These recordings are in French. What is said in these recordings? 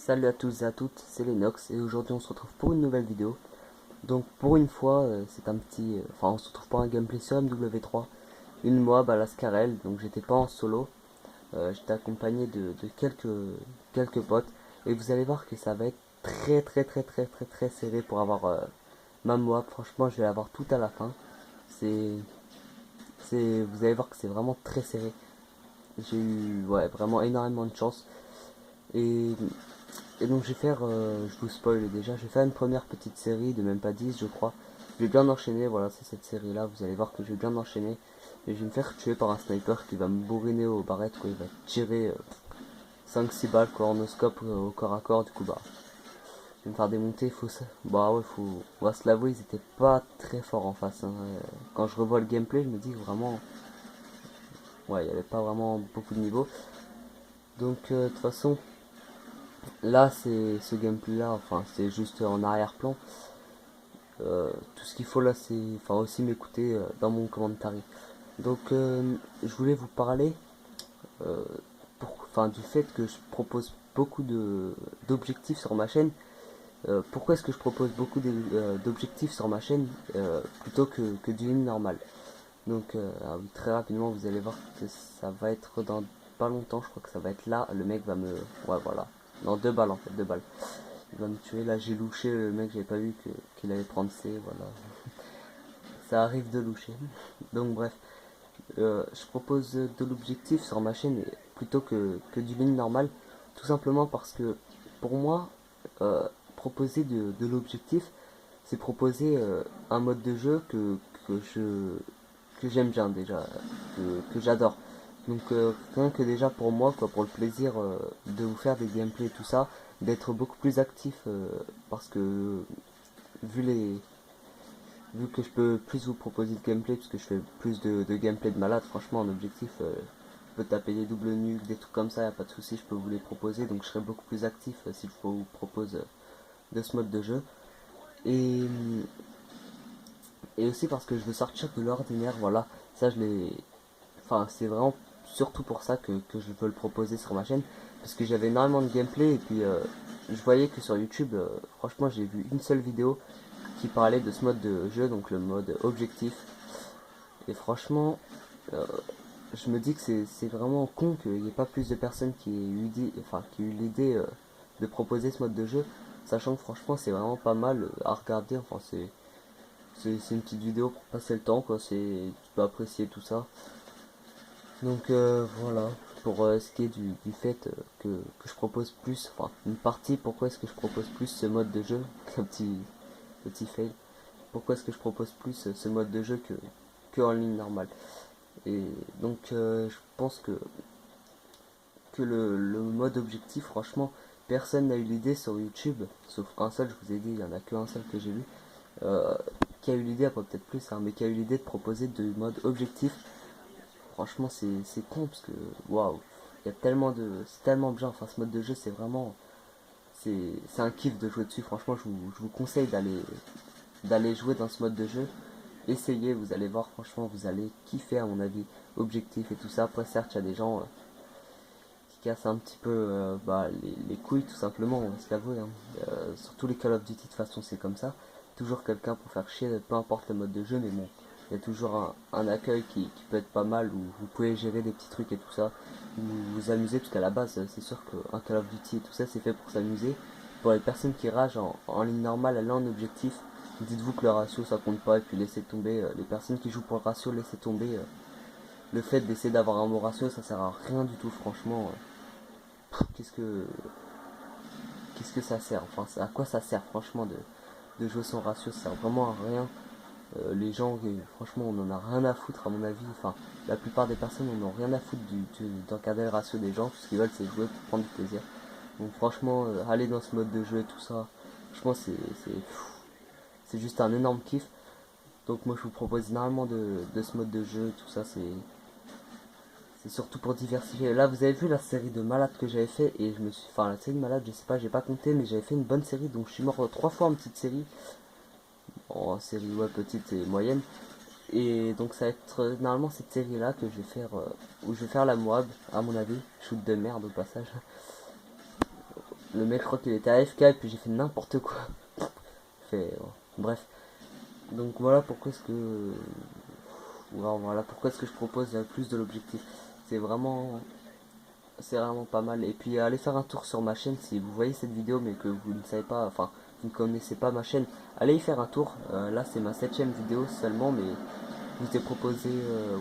Salut à tous et à toutes, c'est Lennox et aujourd'hui on se retrouve pour une nouvelle vidéo. Donc pour une fois, c'est un petit... Enfin on se retrouve pour un gameplay sur MW3. Une mob à la Scarel, donc j'étais pas en solo. J'étais accompagné de quelques potes. Et vous allez voir que ça va être très serré pour avoir ma mob. Franchement je vais l'avoir tout à la fin. C'est... Vous allez voir que c'est vraiment très serré. J'ai eu vraiment énormément de chance. Et Et donc je vais faire, je vous spoil déjà, je vais faire une première petite série de même pas 10 je crois. Je vais bien enchaîner, voilà c'est cette série là, vous allez voir que je vais bien enchaîner. Et je vais me faire tuer par un sniper qui va me bourriner aux barrettes quoi, il va tirer 5-6 balles quoi, en scope au corps à corps, du coup bah je vais me faire démonter, faut ça. Bah ouais faut. On va se l'avouer, ils étaient pas très forts en face. Hein. Quand je revois le gameplay je me dis que vraiment. Ouais il n'y avait pas vraiment beaucoup de niveau. Donc de toute façon là c'est ce gameplay là, enfin c'est juste en arrière-plan. Tout ce qu'il faut là, c'est enfin aussi m'écouter dans mon commentaire. Donc, je voulais vous parler euh, du fait que je propose beaucoup d'objectifs sur ma chaîne. Pourquoi est-ce que je propose beaucoup d'objectifs sur ma chaîne plutôt que du ligne normal. Donc, ah oui, très rapidement, vous allez voir que ça va être dans pas longtemps. Je crois que ça va être là. Le mec va me. Ouais, voilà. Non, 2 balles en fait, 2 balles. Il va me tuer. Là, j'ai louché le mec, j'avais pas vu qu'il allait prendre C. Voilà. Ça arrive de loucher. Donc bref, je propose de l'objectif sur ma chaîne plutôt que du ligne normal. Tout simplement parce que pour moi, proposer de l'objectif, c'est proposer un mode de jeu que je que j'aime bien déjà, que j'adore. Donc rien que déjà pour moi, quoi, pour le plaisir de vous faire des gameplays et tout ça, d'être beaucoup plus actif parce que vu les vu que je peux plus vous proposer de gameplay, parce que je fais plus de gameplay de malade, franchement en objectif, je peux taper des doubles nuques, des trucs comme ça, y a pas de souci, je peux vous les proposer, donc je serai beaucoup plus actif si je vous propose de ce mode de jeu. Et, et aussi parce que je veux sortir de l'ordinaire, voilà, ça je l'ai... Enfin, c'est vraiment surtout pour ça que je veux le proposer sur ma chaîne, parce que j'avais énormément de gameplay, et puis je voyais que sur YouTube, franchement j'ai vu une seule vidéo qui parlait de ce mode de jeu, donc le mode objectif. Et franchement, euh, je me dis que c'est vraiment con qu'il n'y ait pas plus de personnes qui aient eu l'idée de proposer ce mode de jeu, sachant que franchement c'est vraiment pas mal à regarder. Enfin c'est une petite vidéo pour passer le temps quoi. Tu peux apprécier tout ça. Donc voilà pour ce qui est du fait que je propose plus, enfin une partie pourquoi est-ce que je propose plus ce mode de jeu, un petit fail. Pourquoi est-ce que je propose plus ce mode de jeu que en ligne normale. Et donc je pense que le mode objectif, franchement, personne n'a eu l'idée sur YouTube, sauf un seul, je vous ai dit, il y en a qu'un seul que j'ai vu, euh, qui a eu l'idée, après peut-être plus, hein, mais qui a eu l'idée de proposer de mode objectif. Franchement, c'est con parce que, waouh, il y a tellement de. C'est tellement bien, enfin, ce mode de jeu, c'est vraiment. C'est un kiff de jouer dessus, franchement, je vous conseille d'aller jouer dans ce mode de jeu. Essayez, vous allez voir, franchement, vous allez kiffer à mon avis, objectif et tout ça. Après, certes, il y a des gens qui cassent un petit peu les couilles, tout simplement, on va se l'avouer. Hein. Surtout les Call of Duty, de toute façon, c'est comme ça. Toujours quelqu'un pour faire chier, peu importe le mode de jeu, mais bon, il y a toujours un accueil qui peut être pas mal, où vous pouvez gérer des petits trucs et tout ça, vous amuser, parce qu'à la base, c'est sûr qu'un Call of Duty et tout ça, c'est fait pour s'amuser. Pour les personnes qui ragent en ligne normale, aller en objectif, dites-vous que le ratio ça compte pas et puis laissez tomber. Les personnes qui jouent pour le ratio, laissez tomber. Le fait d'essayer d'avoir un bon ratio, ça sert à rien du tout, franchement. Qu'est-ce que qu'est-ce que ça sert? Enfin, à quoi ça sert, franchement, de jouer son ratio? Ça sert vraiment à rien. Les gens, franchement, on en a rien à foutre, à mon avis. Enfin, la plupart des personnes, on en a rien à foutre d'encadrer le ratio des gens. Tout ce qu'ils veulent, c'est jouer pour prendre du plaisir. Donc, franchement, aller dans ce mode de jeu et tout ça, franchement, c'est juste un énorme kiff. Donc moi je vous propose énormément de ce mode de jeu, tout ça c'est surtout pour diversifier. Là vous avez vu la série de malades que j'avais fait et je me suis... Enfin la série de malades je sais pas, j'ai pas compté mais j'avais fait une bonne série donc je suis mort 3 fois en petite série. En série ouais petite et moyenne. Et donc ça va être normalement cette série là que je vais faire où je vais faire la Moab à mon avis. Shoot de merde au passage. le mec, je crois qu'il était AFK et puis j'ai fait n'importe quoi. Fait, bref. Donc voilà pourquoi est-ce que voilà pourquoi est-ce que je propose plus de l'objectif. C'est vraiment c'est vraiment pas mal. Et puis allez faire un tour sur ma chaîne si vous voyez cette vidéo mais que vous ne savez pas, enfin vous ne connaissez pas ma chaîne, allez y faire un tour. Là c'est ma 7ème vidéo seulement, mais je vous ai proposé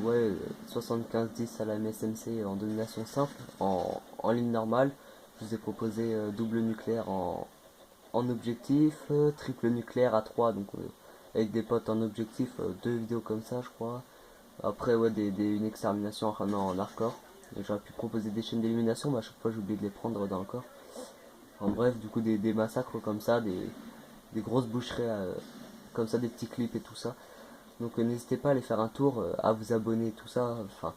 ouais 75-10 à la MSMC en domination simple, en ligne normale. Je vous ai proposé double nucléaire en objectif, triple nucléaire à 3 donc avec des potes en objectif, deux vidéos comme ça je crois. Après ouais une extermination en hardcore. Et j'aurais pu proposer des chaînes d'élimination, mais à chaque fois j'oublie de les prendre dans le corps. En bref, du coup des massacres comme ça, des grosses boucheries comme ça, des petits clips et tout ça. Donc n'hésitez pas à aller faire un tour, à vous abonner, tout ça. Enfin,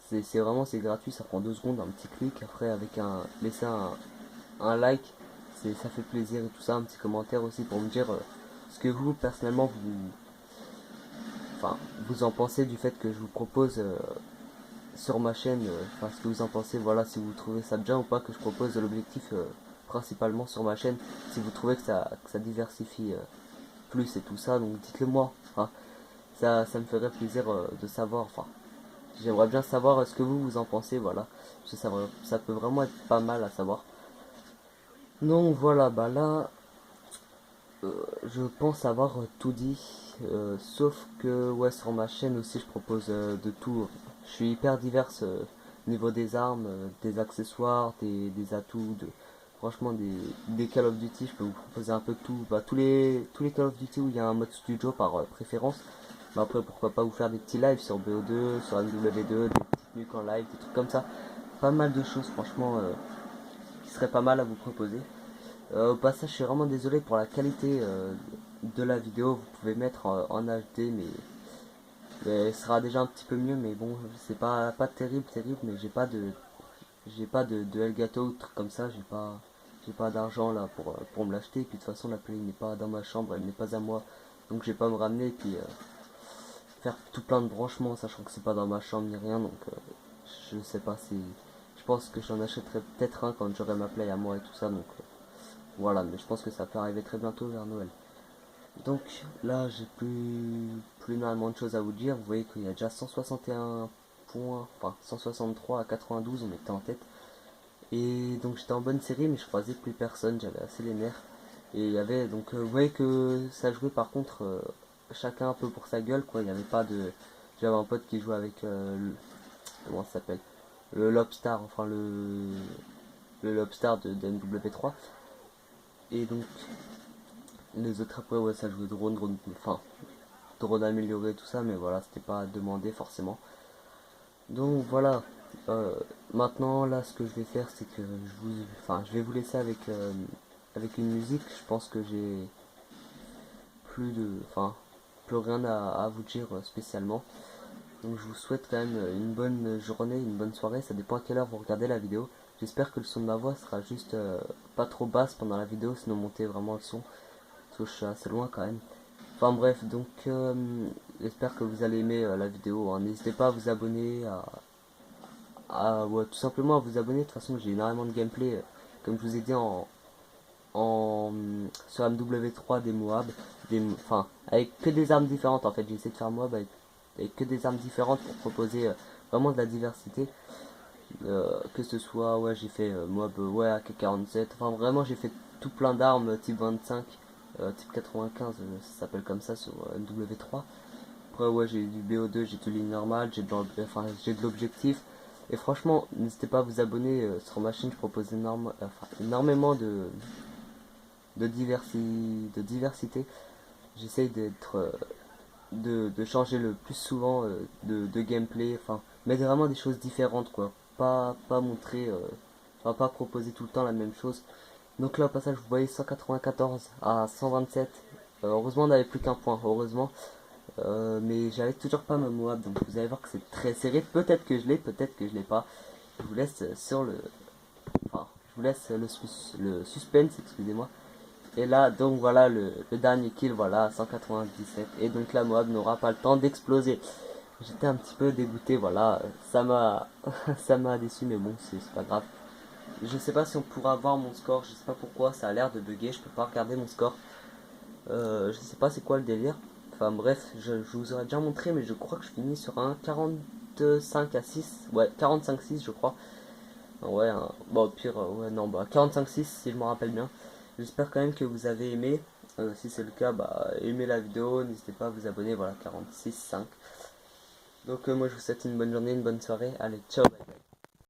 c'est vraiment c'est gratuit, ça prend 2 secondes, un petit clic. Après avec laisser un like, ça fait plaisir et tout ça, un petit commentaire aussi pour me dire ce que vous personnellement vous en pensez du fait que je vous propose sur ma chaîne, enfin ce que vous en pensez, voilà, si vous trouvez ça bien ou pas que je propose l'objectif principalement sur ma chaîne, si vous trouvez que ça diversifie plus et tout ça, donc dites-le moi, hein. Ça me ferait plaisir de savoir, enfin j'aimerais bien savoir ce que vous en pensez, voilà, parce que ça peut vraiment être pas mal à savoir. Donc voilà, bah là je pense avoir tout dit, sauf que ouais sur ma chaîne aussi je propose de tout. Je suis hyper divers au niveau des armes, des accessoires, des atouts, franchement des Call of Duty, je peux vous proposer un peu de tout. Bah, tous les Call of Duty où il y a un mode studio par préférence. Mais après pourquoi pas vous faire des petits lives sur BO2, sur MW2, des petites nuques en live, des trucs comme ça. Pas mal de choses franchement qui seraient pas mal à vous proposer. Au passage, je suis vraiment désolé pour la qualité de la vidéo. Vous pouvez mettre en HD, mais ce sera déjà un petit peu mieux. Mais bon, c'est pas terrible, mais j'ai pas de Elgato ou de trucs comme ça. J'ai pas d'argent là pour me l'acheter. Et puis de toute façon, la play n'est pas dans ma chambre, elle n'est pas à moi, donc je vais pas me ramener et puis faire tout plein de branchements, sachant que c'est pas dans ma chambre ni rien. Donc je sais pas si, je pense que j'en achèterai peut-être un quand j'aurai ma play à moi et tout ça. Donc voilà, mais je pense que ça peut arriver très bientôt vers Noël. Donc là, j'ai plus énormément de choses à vous dire. Vous voyez qu'il y a déjà 161 points, enfin 163 à 92, on était en tête. Et donc j'étais en bonne série, mais je croisais plus personne, j'avais assez les nerfs. Et il y avait, donc vous voyez que ça jouait par contre chacun un peu pour sa gueule, quoi. Il n'y avait pas de. J'avais un pote qui jouait avec comment ça s'appelle, le Lobstar, enfin le Lobstar de MW3. Et donc les autres après, ouais, ça jouait enfin drone amélioré tout ça, mais voilà, c'était pas demandé forcément. Donc voilà, maintenant là ce que je vais faire c'est que je vais vous laisser avec une musique. Je pense que j'ai plus rien à vous dire spécialement. Donc je vous souhaite quand même une bonne journée, une bonne soirée, ça dépend à quelle heure vous regardez la vidéo. J'espère que le son de ma voix sera juste pas trop basse pendant la vidéo, sinon montez vraiment le son, parce que je suis assez loin quand même. Enfin bref, donc j'espère que vous allez aimer la vidéo, hein. N'hésitez pas à vous abonner, ouais, tout simplement à vous abonner. De toute façon j'ai énormément de gameplay, comme je vous ai dit sur MW3 des Moab, enfin avec que des armes différentes en fait. J'ai essayé de faire Moab avec que des armes différentes pour proposer vraiment de la diversité. Que ce soit, ouais, j'ai fait Moab, ouais, AK-47, enfin vraiment j'ai fait tout plein d'armes type 25, type 95, ça s'appelle comme ça sur MW3. Après, ouais, j'ai du BO2, j'ai de ligne normale, j'ai de l'objectif. Et franchement, n'hésitez pas à vous abonner sur ma chaîne, je propose énormément de diversité. J'essaye de changer le plus souvent de gameplay, enfin, mettre vraiment des choses différentes, quoi. Pas montrer, pas proposer tout le temps la même chose. Donc là, au passage, vous voyez 194 à 127. Heureusement, on n'avait plus qu'un point, heureusement. Mais j'avais toujours pas ma Moab, donc vous allez voir que c'est très serré. Peut-être que je l'ai, peut-être que je l'ai pas. Je vous laisse je vous laisse le suspense, excusez-moi. Et là, donc voilà le dernier kill, voilà, 197. Et donc la Moab n'aura pas le temps d'exploser. J'étais un petit peu dégoûté, voilà. Ça m'a ça m'a déçu, mais bon, c'est pas grave. Je sais pas si on pourra voir mon score, je sais pas pourquoi, ça a l'air de bugger, je peux pas regarder mon score. Je sais pas c'est quoi le délire. Enfin bref, je vous aurais déjà montré, mais je crois que je finis sur un 45-6. Ouais, 45-6 je crois. Ouais, bon au pire, ouais non, bah 45-6 si je me rappelle bien. J'espère quand même que vous avez aimé. Si c'est le cas, bah aimez la vidéo, n'hésitez pas à vous abonner, voilà, 46-5. Donc moi je vous souhaite une bonne journée, une bonne soirée. Allez, ciao, bye bye.